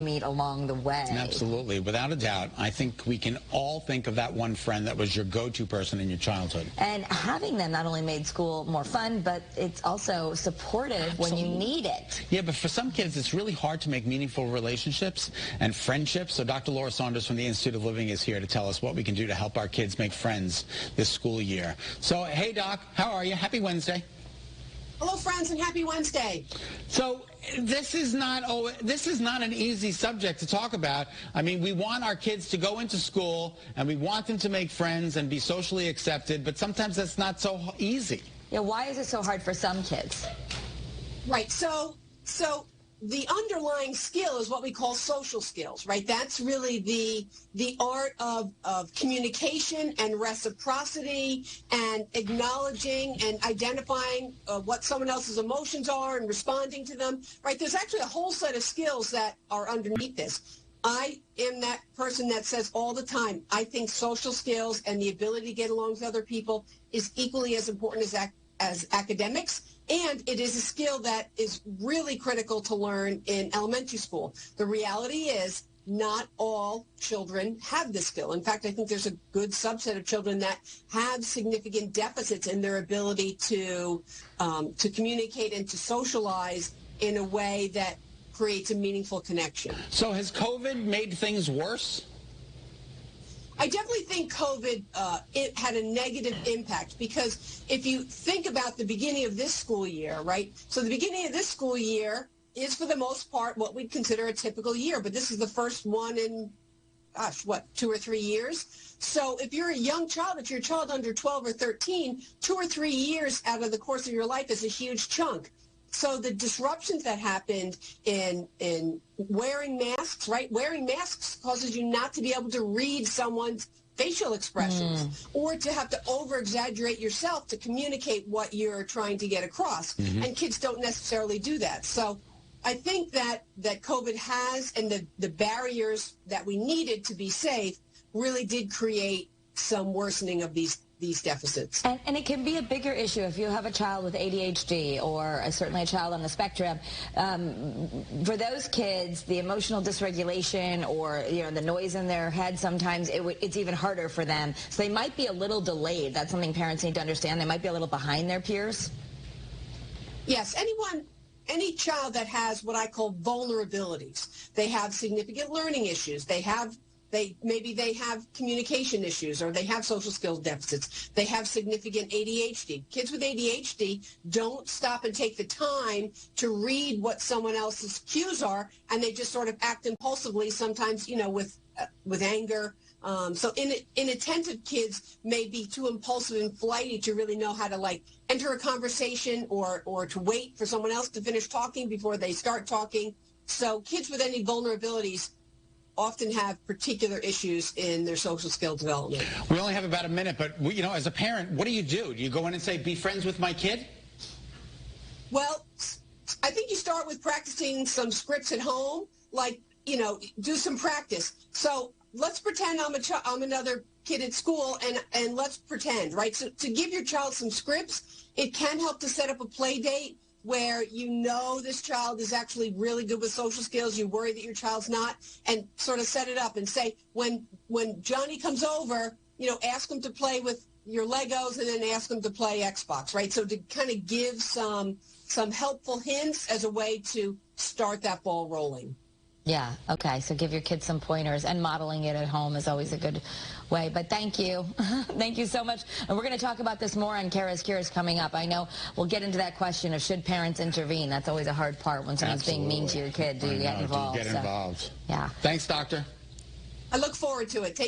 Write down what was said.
meet along the way. Absolutely. Without a doubt. I think we can all think of that one friend that was your go-to person in your childhood. And having them not only made school more fun, but it's also supportive when you need it. Yeah, but for some kids, it's really hard to make meaningful relationships and friendships. So Dr. Laura Saunders from the Institute of Living is here to tell us what we can do to help our kids make friends this school year. So, hey, Doc, how are you? Happy Wednesday. Hello, friends, and happy Wednesday. So this is not an easy subject to talk about. I mean, we want our kids to go into school, and we want them to make friends and be socially accepted, but sometimes that's not so easy. Yeah, why is it so hard for some kids? Right, so the underlying skill is what we call social skills, right? That's really the art of communication and reciprocity and acknowledging and identifying what someone else's emotions are and responding to them, right? There's actually a whole set of skills that are underneath this. I am that person that says all the time, I think social skills and the ability to get along with other people is equally as important as academics. And it is a skill that is really critical to learn in elementary school. The reality is not all children have this skill. In fact, I think there's a good subset of children that have significant deficits in their ability to communicate and to socialize in a way that creates a meaningful connection. So has COVID made things worse? I definitely think COVID it had a negative impact because if you think about the beginning of this school year, right? So the beginning of this school year is for the most part what we'd consider a typical year, but this is the first one in, 2 or 3 years. So if you're a young child, if you're a child under 12 or 13, 2 or 3 years out of the course of your life is a huge chunk. So the disruptions that happened in wearing masks, right? Wearing masks causes you not to be able to read someone's facial expressions or to have to over-exaggerate yourself to communicate what you're trying to get across. And kids don't necessarily do that. So I think that COVID has, and the barriers that we needed to be safe really did create some worsening of these deficits. And it can be a bigger issue if you have a child with ADHD or certainly a child on the spectrum. For those kids, the emotional dysregulation or the noise in their head, sometimes it's even harder for them. So they might be a little delayed. That's something parents need to understand. They might be a little behind their peers. Yes, any child that has what I call vulnerabilities, they have significant learning issues, maybe they have communication issues or they have social skills deficits. They have significant ADHD. Kids with ADHD don't stop and take the time to read what someone else's cues are, and they just sort of act impulsively, sometimes, with anger. So inattentive kids may be too impulsive and flighty to really know how to enter a conversation or to wait for someone else to finish talking before they start talking. So kids with any vulnerabilities often have particular issues in their social skill development. We only have about a minute, but as a parent, what do? Do you go in and say, be friends with my kid? Well, I think you start with practicing some scripts at home, do some practice. So let's pretend I'm another kid at school, and let's pretend, right? So to give your child some scripts, it can help to set up a play date where this child is actually really good with social skills, you worry that your child's not, and sort of set it up and say, when Johnny comes over, ask him to play with your Legos and then ask him to play Xbox, right? So to kind of give some helpful hints as a way to start that ball rolling. Yeah, okay, so give your kids some pointers, and modeling it at home is always a good way. But thank you. Thank you so much. And we're going to talk about this more on Kara's Cures coming up. I know we'll get into that question of should parents intervene. That's always a hard part when someone's being mean to your kid. Do you get involved? Do you get involved? Yeah. Thanks, Doctor. I look forward to it. Take care.